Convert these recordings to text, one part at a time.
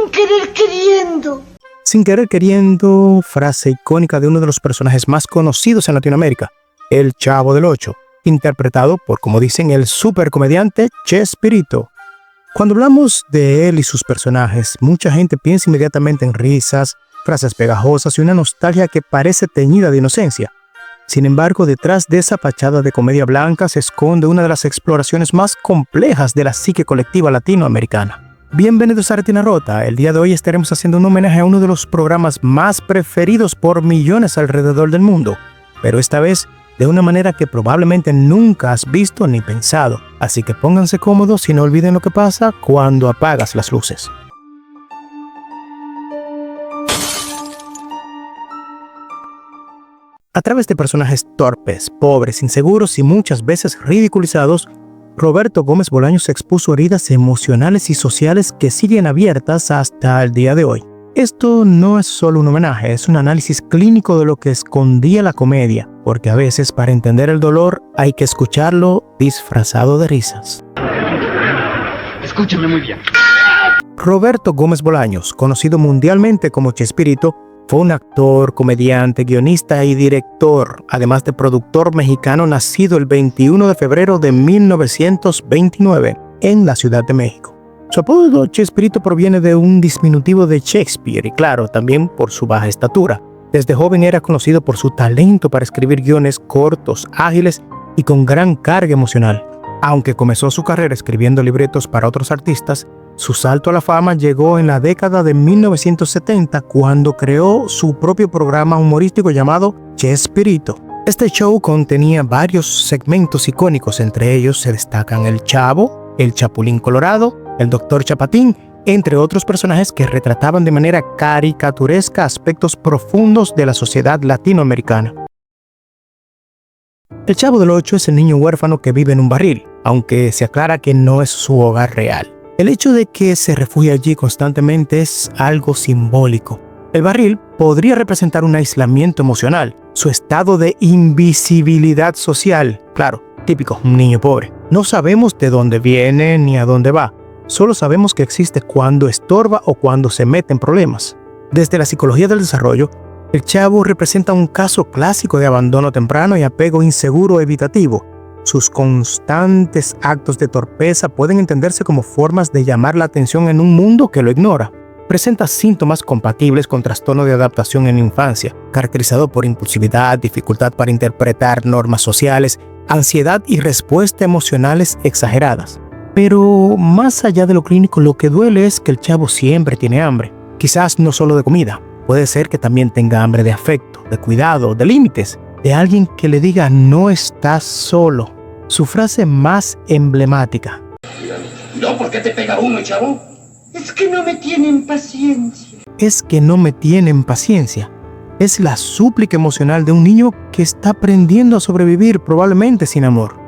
sin querer queriendo. Sin querer queriendo, frase icónica de uno de los personajes más conocidos en Latinoamérica, el Chavo del Ocho, interpretado por, como dicen, el supercomediante Chespirito. Cuando hablamos de él y sus personajes, mucha gente piensa inmediatamente en risas, frases pegajosas y una nostalgia que parece teñida de inocencia. Sin embargo, detrás de esa fachada de comedia blanca se esconde una de las exploraciones más complejas de la psique colectiva latinoamericana. Bienvenidos a Retina Rota. El día de hoy estaremos haciendo un homenaje a uno de los programas más preferidos por millones alrededor del mundo, pero esta vez de una manera que probablemente nunca has visto ni pensado. Así que pónganse cómodos y no olviden lo que pasa cuando apagas las luces. A través de personajes torpes, pobres, inseguros y muchas veces ridiculizados, Roberto Gómez Bolaños expuso heridas emocionales y sociales que siguen abiertas hasta el día de hoy. Esto no es solo un homenaje, es un análisis clínico de lo que escondía la comedia, porque a veces para entender el dolor hay que escucharlo disfrazado de risas. Escúchame muy bien. Roberto Gómez Bolaños, conocido mundialmente como Chespirito, fue un actor, comediante, guionista y director, además de productor mexicano nacido el 21 de febrero de 1929 en la Ciudad de México. Su apodo Chespirito proviene de un diminutivo de Shakespeare y claro, también por su baja estatura. Desde joven era conocido por su talento para escribir guiones cortos, ágiles y con gran carga emocional. Aunque comenzó su carrera escribiendo libretos para otros artistas, su salto a la fama llegó en la década de 1970 cuando creó su propio programa humorístico llamado Chespirito. Este show contenía varios segmentos icónicos, entre ellos se destacan El Chavo, El Chapulín Colorado, El Doctor Chapatín, entre otros personajes que retrataban de manera caricaturesca aspectos profundos de la sociedad latinoamericana. El Chavo del Ocho es el niño huérfano que vive en un barril, aunque se aclara que no es su hogar real. El hecho de que se refugie allí constantemente es algo simbólico. El barril podría representar un aislamiento emocional, su estado de invisibilidad social. Claro, típico, un niño pobre. No sabemos de dónde viene ni a dónde va. Solo sabemos que existe cuando estorba o cuando se mete en problemas. Desde la psicología del desarrollo, el Chavo representa un caso clásico de abandono temprano y apego inseguro evitativo. Sus constantes actos de torpeza pueden entenderse como formas de llamar la atención en un mundo que lo ignora. Presenta síntomas compatibles con trastorno de adaptación en infancia, caracterizado por impulsividad, dificultad para interpretar normas sociales, ansiedad y respuestas emocionales exageradas. Pero más allá de lo clínico, lo que duele es que el Chavo siempre tiene hambre. Quizás no solo de comida, puede ser que también tenga hambre de afecto, de cuidado, de límites, de alguien que le diga no estás solo. Su frase más emblemática. ¿No? ¿Por qué te pega uno, Chavo? Es que no me tienen paciencia. Es que no me tienen paciencia. Es la súplica emocional de un niño que está aprendiendo a sobrevivir probablemente sin amor.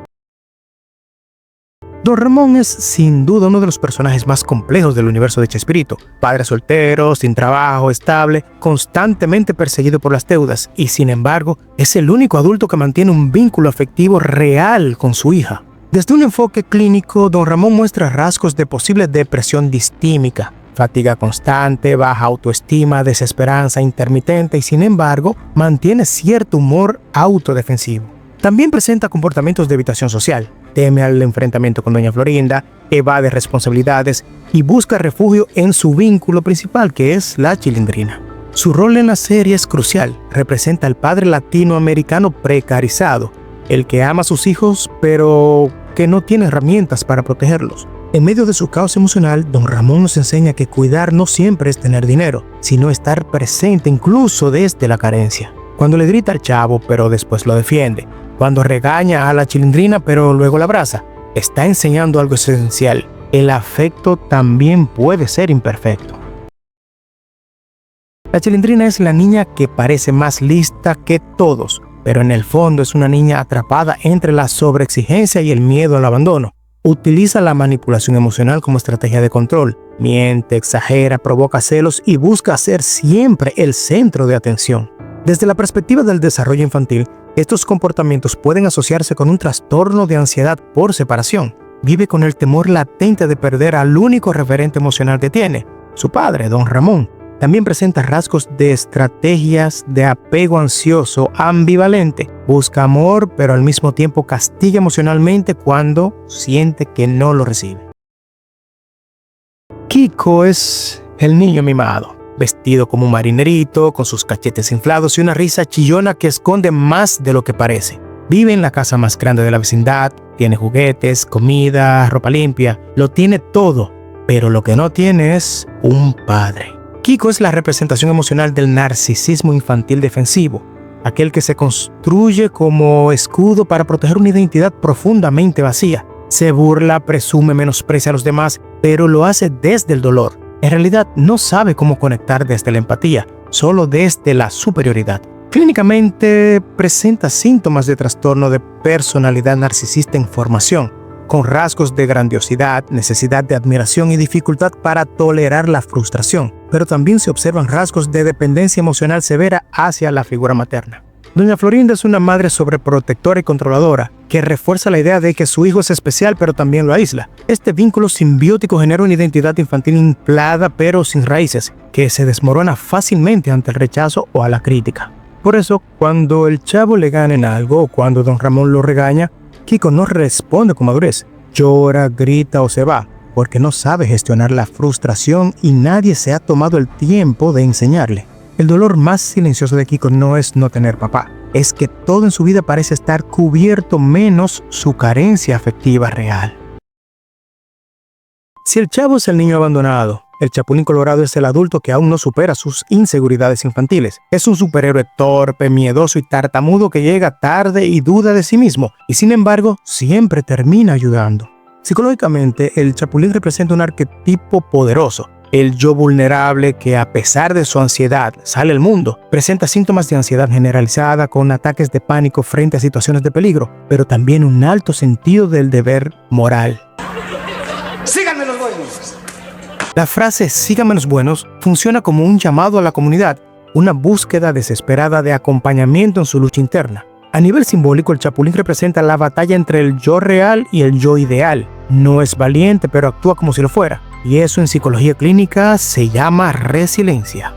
Don Ramón es sin duda uno de los personajes más complejos del universo de Chespirito. Padre soltero, sin trabajo estable, constantemente perseguido por las deudas y sin embargo es el único adulto que mantiene un vínculo afectivo real con su hija. Desde un enfoque clínico, Don Ramón muestra rasgos de posible depresión distímica, fatiga constante, baja autoestima, desesperanza intermitente y sin embargo mantiene cierto humor autodefensivo. También presenta comportamientos de evitación social, teme al enfrentamiento con doña Florinda, evade responsabilidades y busca refugio en su vínculo principal, que es la Chilindrina. Su rol en la serie es crucial, representa al padre latinoamericano precarizado, el que ama a sus hijos pero que no tiene herramientas para protegerlos. En medio de su caos emocional, Don Ramón nos enseña que cuidar no siempre es tener dinero, sino estar presente incluso desde la carencia. Cuando le grita al Chavo pero después lo defiende, cuando regaña a la Chilindrina pero luego la abraza, está enseñando algo esencial. El afecto también puede ser imperfecto. La Chilindrina es la niña que parece más lista que todos, pero en el fondo es una niña atrapada entre la sobreexigencia y el miedo al abandono. Utiliza la manipulación emocional como estrategia de control. Miente, exagera, provoca celos y busca ser siempre el centro de atención. Desde la perspectiva del desarrollo infantil, estos comportamientos pueden asociarse con un trastorno de ansiedad por separación. Vive con el temor latente de perder al único referente emocional que tiene. Su padre, don Ramón, también presenta rasgos de estrategias de apego ansioso ambivalente. Busca amor, pero al mismo tiempo castiga emocionalmente cuando siente que no lo recibe. Kiko es el niño mimado, vestido como un marinerito, con sus cachetes inflados y una risa chillona que esconde más de lo que parece. Vive en la casa más grande de la vecindad, tiene juguetes, comida, ropa limpia, lo tiene todo, pero lo que no tiene es un padre. Kiko es la representación emocional del narcisismo infantil defensivo, aquel que se construye como escudo para proteger una identidad profundamente vacía. Se burla, presume, menosprecia a los demás, pero lo hace desde el dolor. En realidad no sabe cómo conectar desde la empatía, solo desde la superioridad. Clínicamente presenta síntomas de trastorno de personalidad narcisista en formación, con rasgos de grandiosidad, necesidad de admiración y dificultad para tolerar la frustración, pero también se observan rasgos de dependencia emocional severa hacia la figura materna. Doña Florinda es una madre sobreprotectora y controladora que refuerza la idea de que su hijo es especial pero también lo aísla. Este vínculo simbiótico genera una identidad infantil inflada pero sin raíces, que se desmorona fácilmente ante el rechazo o a la crítica. Por eso, cuando el chavo le gana en algo o cuando don Ramón lo regaña, Kiko no responde con madurez, llora, grita o se va, porque no sabe gestionar la frustración y nadie se ha tomado el tiempo de enseñarle. El dolor más silencioso de Kiko no es no tener papá, es que todo en su vida parece estar cubierto menos su carencia afectiva real. Si el chavo es el niño abandonado, el Chapulín Colorado es el adulto que aún no supera sus inseguridades infantiles. Es un superhéroe torpe, miedoso y tartamudo que llega tarde y duda de sí mismo, y sin embargo siempre termina ayudando. Psicológicamente, el Chapulín representa un arquetipo poderoso. El yo vulnerable que, a pesar de su ansiedad, sale al mundo. Presenta síntomas de ansiedad generalizada con ataques de pánico frente a situaciones de peligro, pero también un alto sentido del deber moral. ¡Síganme los buenos! La frase "síganme los buenos" funciona como un llamado a la comunidad, una búsqueda desesperada de acompañamiento en su lucha interna. A nivel simbólico, el Chapulín representa la batalla entre el yo real y el yo ideal. No es valiente, pero actúa como si lo fuera. Y eso en psicología clínica se llama resiliencia.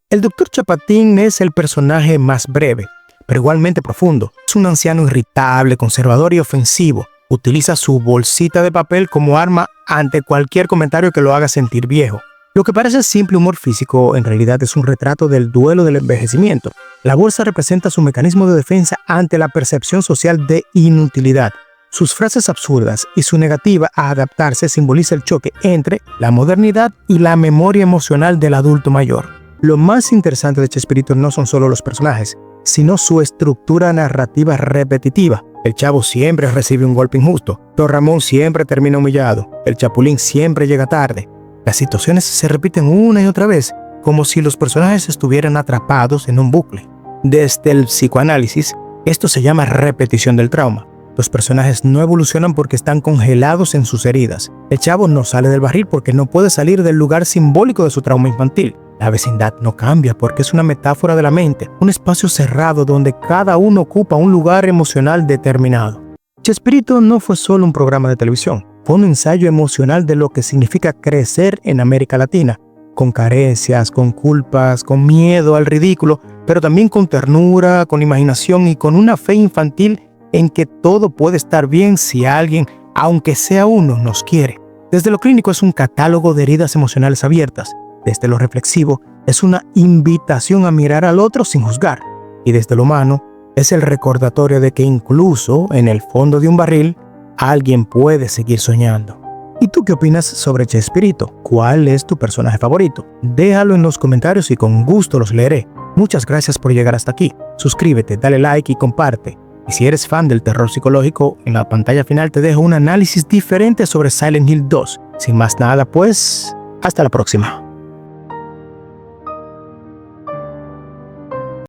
El Dr. Chapatín es el personaje más breve, pero igualmente profundo. Es un anciano irritable, conservador y ofensivo. Utiliza su bolsita de papel como arma ante cualquier comentario que lo haga sentir viejo. Lo que parece simple humor físico en realidad es un retrato del duelo del envejecimiento. La bolsa representa su mecanismo de defensa ante la percepción social de inutilidad. Sus frases absurdas y su negativa a adaptarse simboliza el choque entre la modernidad y la memoria emocional del adulto mayor. Lo más interesante de Chespirito no son solo los personajes, sino su estructura narrativa repetitiva. El chavo siempre recibe un golpe injusto, don Ramón siempre termina humillado, el Chapulín siempre llega tarde. Las situaciones se repiten una y otra vez, como si los personajes estuvieran atrapados en un bucle. Desde el psicoanálisis, esto se llama repetición del trauma. Los personajes no evolucionan porque están congelados en sus heridas. El chavo no sale del barril porque no puede salir del lugar simbólico de su trauma infantil. La vecindad no cambia porque es una metáfora de la mente, un espacio cerrado donde cada uno ocupa un lugar emocional determinado. Chespirito no fue solo un programa de televisión, fue un ensayo emocional de lo que significa crecer en América Latina, con carencias, con culpas, con miedo al ridículo, pero también con ternura, con imaginación y con una fe infantil en que todo puede estar bien si alguien, aunque sea uno, nos quiere. Desde lo clínico es un catálogo de heridas emocionales abiertas. Desde lo reflexivo es una invitación a mirar al otro sin juzgar. Y desde lo humano es el recordatorio de que incluso en el fondo de un barril, alguien puede seguir soñando. ¿Y tú qué opinas sobre Chespirito? ¿Cuál es tu personaje favorito? Déjalo en los comentarios y con gusto los leeré. Muchas gracias por llegar hasta aquí. Suscríbete, dale like y comparte. Y si eres fan del terror psicológico, en la pantalla final te dejo un análisis diferente sobre Silent Hill 2. Sin más nada, pues, hasta la próxima.